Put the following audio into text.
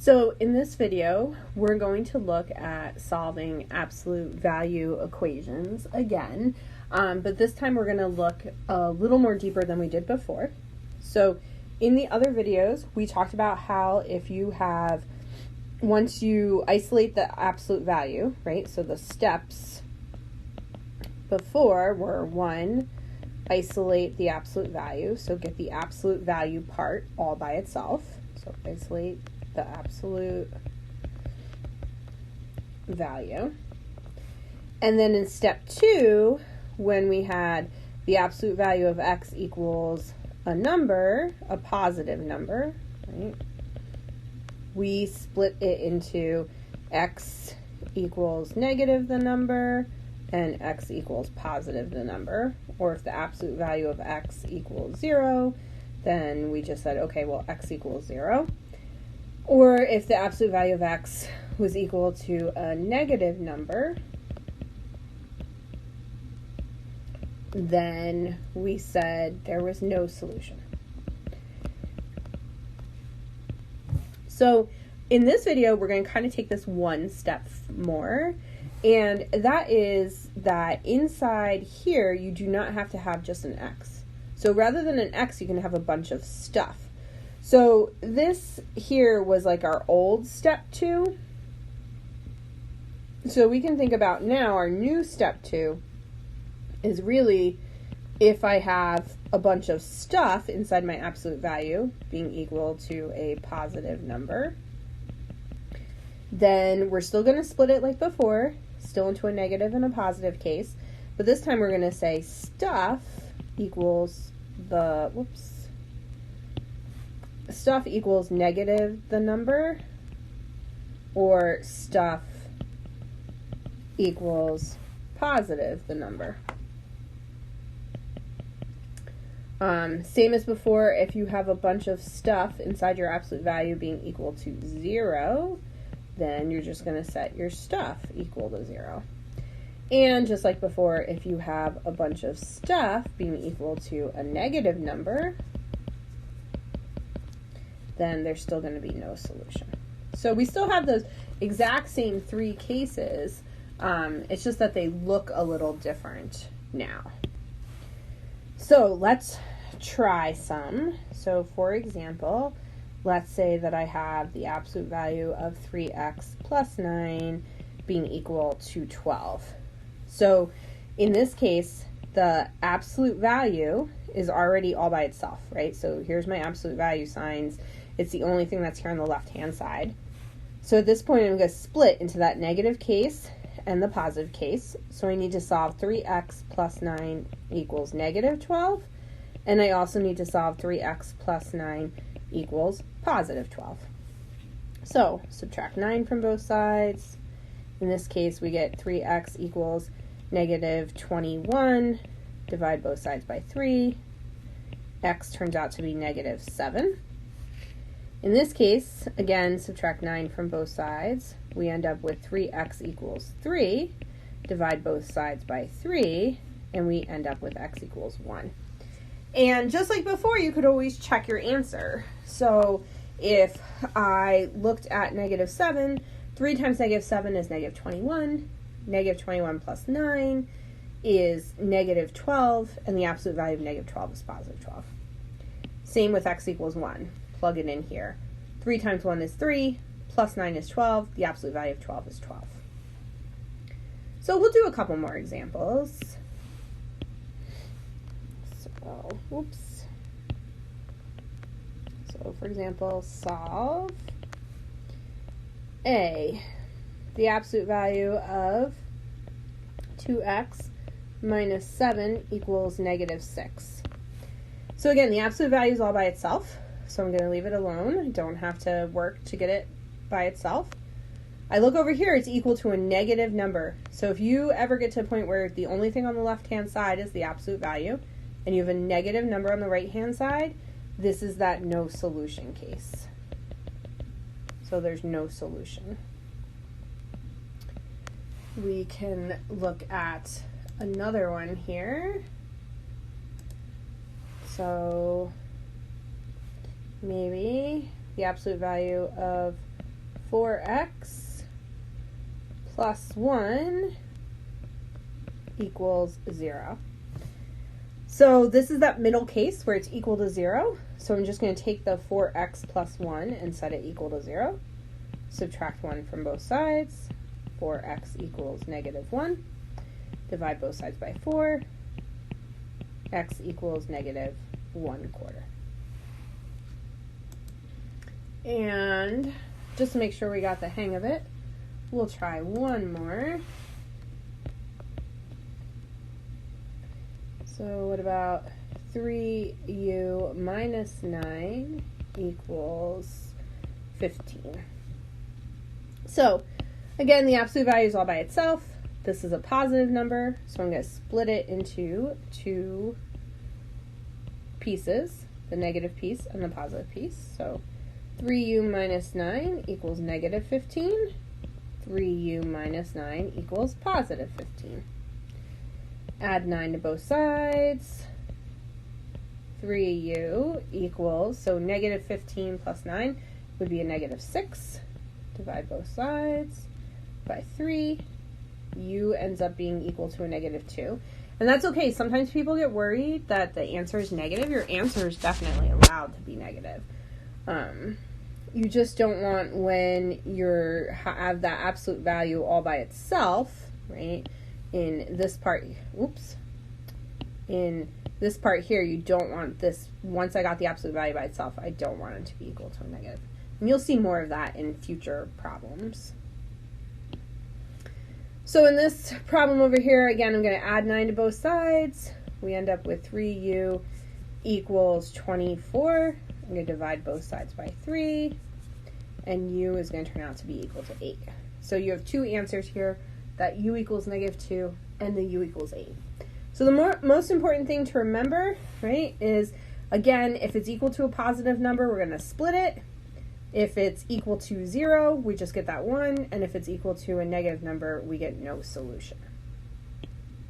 So in this video, we're going to look at solving absolute value equations again, but this time we're going to look a little more deeper than we did before. So in the other videos, we talked about how if you have, once you isolate the absolute value, right, so the steps before were 1, isolate the absolute value, so get the absolute value part all by itself, so isolate the absolute value. And then in step 2, when we had the absolute value of x equals a number, a positive number, right, we split it into x equals negative the number and x equals positive the number. Or if the absolute value of x equals 0, then we just said, okay, well, x equals 0. Or if the absolute value of x was equal to a negative number, then we said there was no solution. So in this video, we're going to kind of take this one step more, and that is that inside here, you do not have to have just an x. So rather than an x, you can have a bunch of stuff. So this here was like our old step 2. So we can think about now our new step 2 is really if I have a bunch of stuff inside my absolute value being equal to a positive number, then we're still going to split it like before, still into a negative and a positive case, but this time we're going to say stuff equals the, stuff equals negative the number, or stuff equals positive the number. Same as before, if you have a bunch of stuff inside your absolute value being equal to 0, then you're just going to set your stuff equal to 0. And just like before, if you have a bunch of stuff being equal to a negative number, then there's still going to be no solution. So we still have those exact same 3 cases. It's just that they look a little different now. So let's try some. So for example, let's say that I have the absolute value of 3x plus 9 being equal to 12. So in this case, the absolute value is already all by itself, right? So here's my absolute value signs. It's the only thing that's here on the left-hand side. So at this point, I'm going to split into that negative case and the positive case. So I need to solve 3x plus 9 equals negative 12. And I also need to solve 3x plus 9 equals positive 12. So subtract 9 from both sides. In this case, we get 3x equals negative 21. Divide both sides by 3. X turns out to be negative 7. In this case, again, subtract 9 from both sides. We end up with 3x equals 3. Divide both sides by 3, and we end up with x equals 1. And just like before, you could always check your answer. So if I looked at negative 7, 3 times negative 7 is negative 21. Negative 21 plus 9 is negative 12, and the absolute value of negative 12 is positive 12. Same with x equals 1. Plug it in here. 3 times 1 is 3, plus 9 is 12. The absolute value of 12 is 12. So we'll do a couple more examples. So, So for example, solve A. The absolute value of 2x minus 7 equals negative 6. So again, the absolute value is all by itself. So I'm going to leave it alone. I don't have to work to get it by itself. I look over here, it's equal to a negative number. So if you ever get to a point where the only thing on the left-hand side is the absolute value, and you have a negative number on the right-hand side, this is that no solution case. So there's no solution. We can look at another one here. So maybe the absolute value of 4x plus 1 equals 0. So this is that middle case where it's equal to 0. So I'm just going to take the 4x plus 1 and set it equal to 0. Subtract 1 from both sides. 4x equals negative 1. Divide both sides by 4. X equals negative 1/4. And just to make sure we got the hang of it, we'll try one more. So what about 3u minus 9 equals 15? So again, the absolute value is all by itself. This is a positive number, so I'm going to split it into two pieces, the negative piece and the positive piece. So 3u minus 9 equals negative 15. 3u minus 9 equals positive 15. Add 9 to both sides. 3u equals, so negative 15 plus 9 would be a negative 6. Divide both sides by 3. U ends up being equal to a negative 2. And that's okay. Sometimes people get worried that the answer is negative. Your answer is definitely allowed to be negative. You just don't want when you have that absolute value all by itself, right? In this part, in this part here, you don't want this, once I got the absolute value by itself, I don't want it to be equal to a negative. And you'll see more of that in future problems. So in this problem over here, again, I'm going to add 9 to both sides. We end up with 3u equals 24. I'm going to divide both sides by 3. And u is going to turn out to be equal to 8. So you have two answers here, that u equals negative 2 and the u equals 8. So the most important thing to remember, right, is, again, if it's equal to a positive number, we're going to split it. If it's equal to 0, we just get that 1, and if it's equal to a negative number, we get no solution.